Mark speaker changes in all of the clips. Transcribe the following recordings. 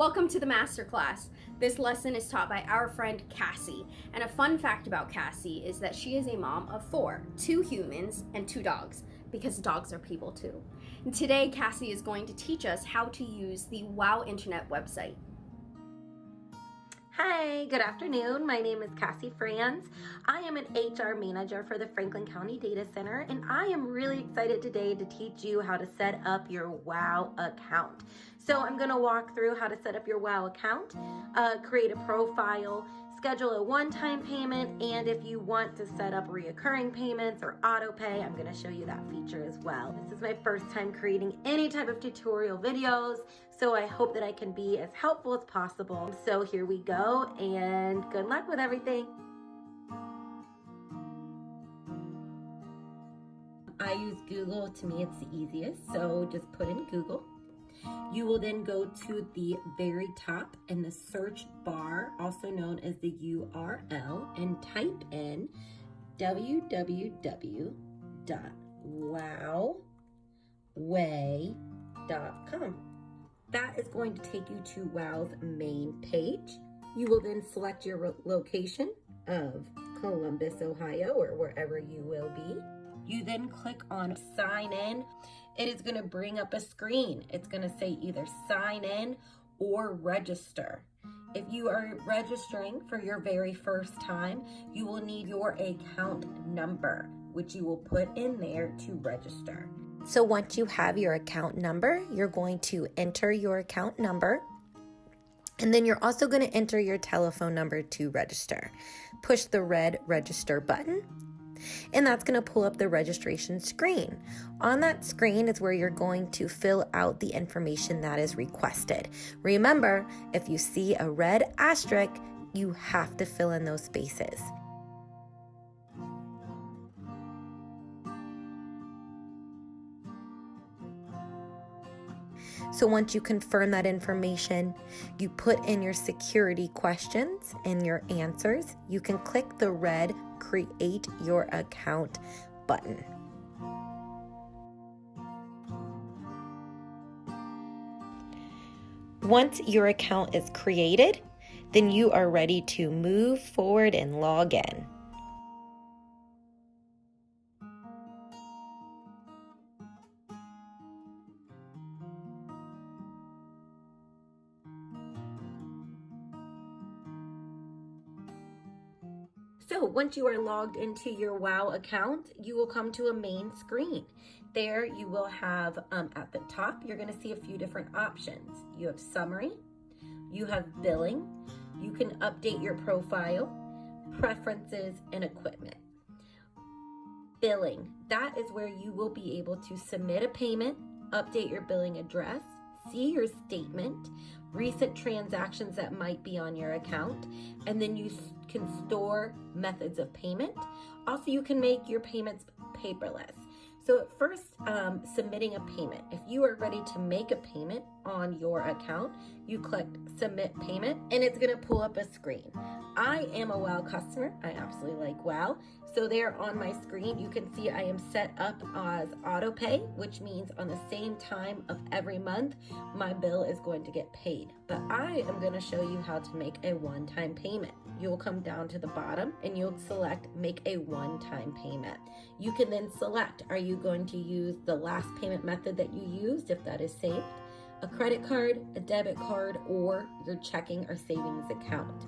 Speaker 1: Welcome to the masterclass. This lesson is taught by our friend Kassy. And a fun fact about Kassy is that she is a mom of 4, 2 humans and 2 dogs, because dogs are people too. And today Kassy is going to teach us how to use the Wow Internet website.
Speaker 2: Hi, good afternoon. My name is Kassy Franz. I am an HR manager for the Franklin County Data Center, and I am really excited today to teach you how to set up your WOW account. So I'm going to walk through how to set up your WOW account, create a profile, schedule a one-time payment, and if you want to set up reoccurring payments or auto pay, I'm going to show you that feature as well. This is my first time creating any type of tutorial videos, so I hope that I can be as helpful as possible. So here we go, and good luck with everything. I use Google. To me, it's the easiest, so just put in Google. You will then go to the very top in the search bar, also known as the URL, and type in www.wowway.com. That is going to take you to WOW's main page. You will then select your location of Columbus, Ohio, or wherever you will be. You then click on sign in. It is going to bring up a screen. It's going to say either sign in or register. If you are registering for your very first time, you will need your account number, which you will put in there to register. So once you have your account number, you're going to enter your account number. And then you're also going to enter your telephone number to register. Push the red register button, and that's going to pull up the registration screen. On that screen is where you're going to fill out the information that is requested. Remember, if you see a red asterisk, you have to fill in those spaces. So once you confirm that information, you put in your security questions and your answers. You can click the red Create Your Account button. Once your account is created, then you are ready to move forward and log in. So once you are logged into your WOW account, you will come to a main screen. There you will have, at the top, you're gonna see a few different options. You have summary, you have billing, you can update your profile, preferences, and equipment. Billing, that is where you will be able to submit a payment, update your billing address, see your statement, recent transactions that might be on your account, and then you can store methods of payment. Also, you can make your payments paperless. So at first, submitting a payment. If you are ready to make a payment on your account, you click Submit Payment, and it's gonna pull up a screen. I am a WOW customer. I absolutely like WOW. So there on my screen, you can see I am set up as auto pay, which means on the same time of every month, my bill is going to get paid. But I am going to show you how to make a one-time payment. You'll come down to the bottom and you'll select Make a One-Time Payment. You can then select, are you going to use the last payment method that you used, if that is saved, a credit card, a debit card, or your checking or savings account.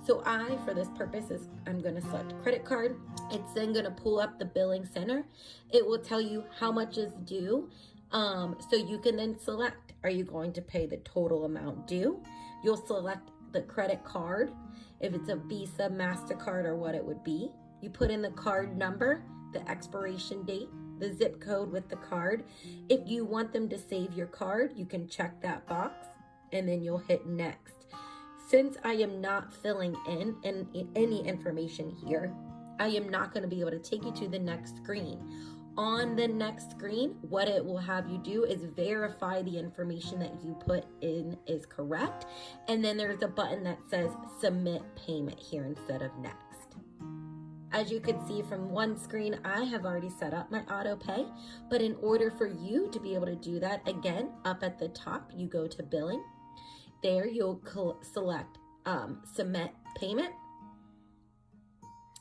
Speaker 2: So for this purpose, I'm going to select credit card. It's then going to pull up the billing center. It will tell you how much is due. So you can then select, are you going to pay the total amount due? You'll select the credit card, if it's a Visa, MasterCard, or what it would be. You put in the card number, the expiration date, the zip code with the card. If you want them to save your card, you can check that box, and then you'll hit next. Since I am not filling in any information here, I am not going to be able to take you to the next screen. On the next screen, what it will have you do is verify the information that you put in is correct. And then there's a button that says Submit Payment here instead of Next. As you can see from one screen, I have already set up my auto pay. But in order for you to be able to do that, again, up at the top, you go to Billing. There you'll select submit payment.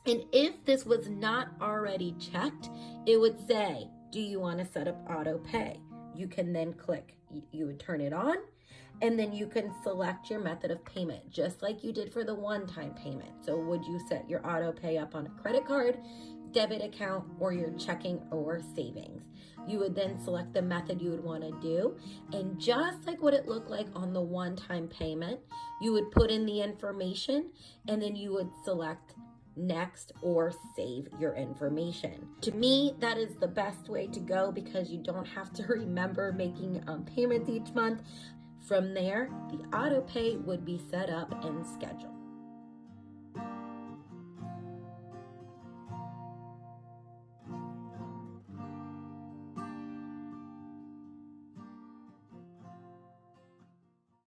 Speaker 2: And if this was not already checked, it would say, do you want to set up auto pay? You can then click, you would turn it on, and then you can select your method of payment, just like you did for the one-time payment. So would you set your auto pay up on a credit card, debit account, or your checking or savings? You would then select the method you would want to do. And just like what it looked like on the one-time payment, you would put in the information, and then you would select next or save your information. To me, that is the best way to go because you don't have to remember making payments each month. From there, the auto pay would be set up and scheduled.